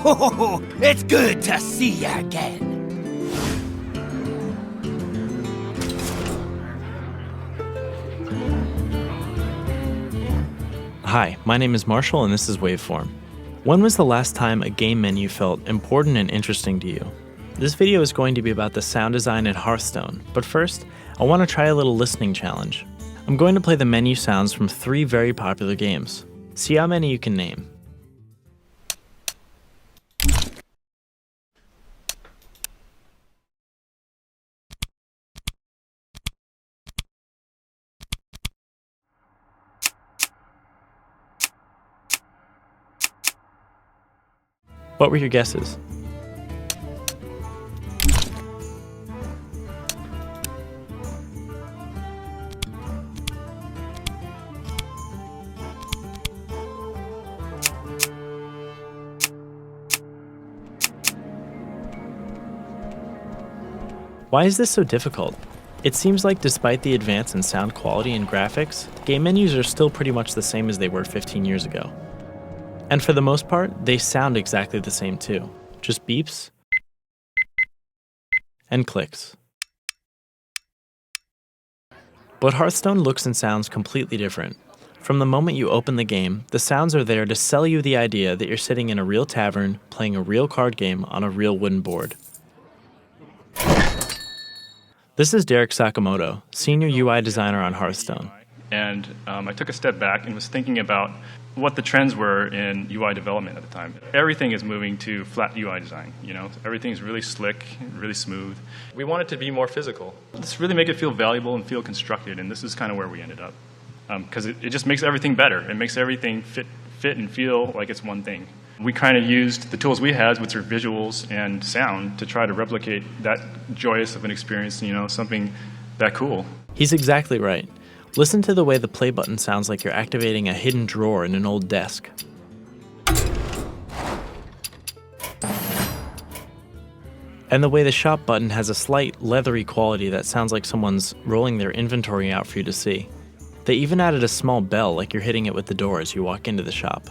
It's good to see you again. Hi, my name is Marshall and this is Waveform. When was the last time a game menu felt important and interesting to you? This video is going to be about the sound design in Hearthstone, but first, I want to try a little listening challenge. I'm going to play the menu sounds from 3 very popular games. See how many you can name. What were your guesses? Why is this so difficult? It seems like despite the advance in sound quality and graphics, game menus are still pretty much the same as they were 15 years ago. And for the most part, they sound exactly the same too. Just beeps and clicks. But Hearthstone looks and sounds completely different. From the moment you open the game, the sounds are there to sell you the idea that you're sitting in a real tavern, playing a real card game on a real wooden board. This is Derek Sakamoto, Senior UI Designer on Hearthstone. And I took a step back and was thinking about what the trends were in UI development at the time. Everything is moving to flat UI design, Everything's really slick, really smooth. We want it to be more physical. Let's really make it feel valuable and feel constructed, and this is kind of where we ended up. Because it just makes everything better. It makes everything fit and feel like it's one thing. We kind of used the tools we had, which are visuals and sound, to try to replicate that joyous of an experience, something that cool. He's exactly right. Listen to the way the play button sounds like you're activating a hidden drawer in an old desk. And the way the shop button has a slight leathery quality that sounds like someone's rolling their inventory out for you to see. They even added a small bell like you're hitting it with the door as you walk into the shop.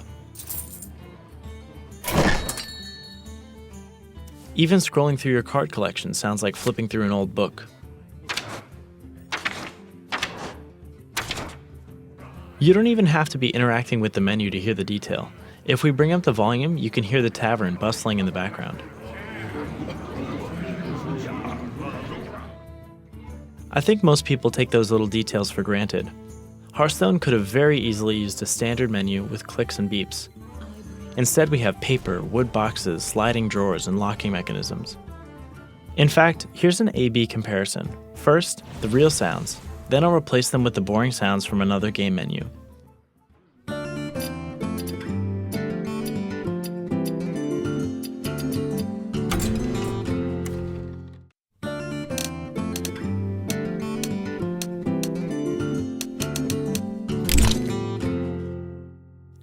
Even scrolling through your card collection sounds like flipping through an old book. You don't even have to be interacting with the menu to hear the detail. If we bring up the volume, you can hear the tavern bustling in the background. I think most people take those little details for granted. Hearthstone could have very easily used a standard menu with clicks and beeps. Instead, we have paper, wood boxes, sliding drawers, and locking mechanisms. In fact, here's an A/B comparison. First, the real sounds. Then I'll replace them with the boring sounds from another game menu.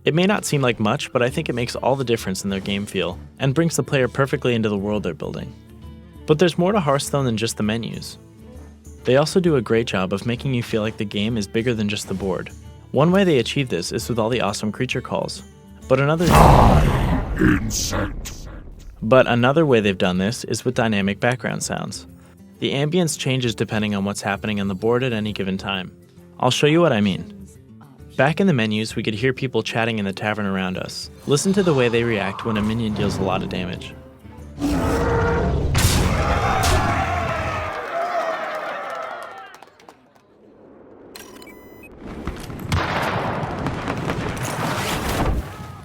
It may not seem like much, but I think it makes all the difference in their game feel, and brings the player perfectly into the world they're building. But there's more to Hearthstone than just the menus. They also do a great job of making you feel like the game is bigger than just the board. One way they achieve this is with all the awesome creature calls. But another way they've done this is with dynamic background sounds. The ambience changes depending on what's happening on the board at any given time. I'll show you what I mean. Back in the menus, we could hear people chatting in the tavern around us. Listen to the way they react when a minion deals a lot of damage.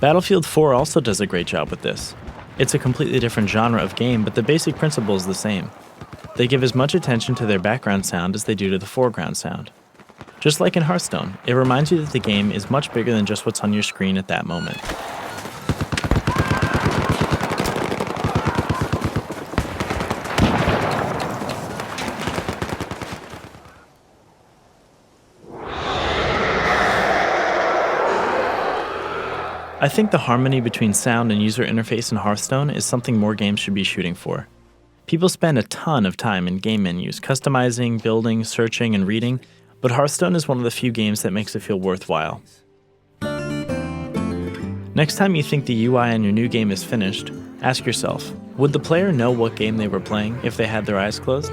Battlefield 4 also does a great job with this. It's a completely different genre of game, but the basic principle is the same. They give as much attention to their background sound as they do to the foreground sound. Just like in Hearthstone, it reminds you that the game is much bigger than just what's on your screen at that moment. I think the harmony between sound and user interface in Hearthstone is something more games should be shooting for. People spend a ton of time in game menus, customizing, building, searching, and reading, but Hearthstone is one of the few games that makes it feel worthwhile. Next time you think the UI on your new game is finished, ask yourself, would the player know what game they were playing if they had their eyes closed?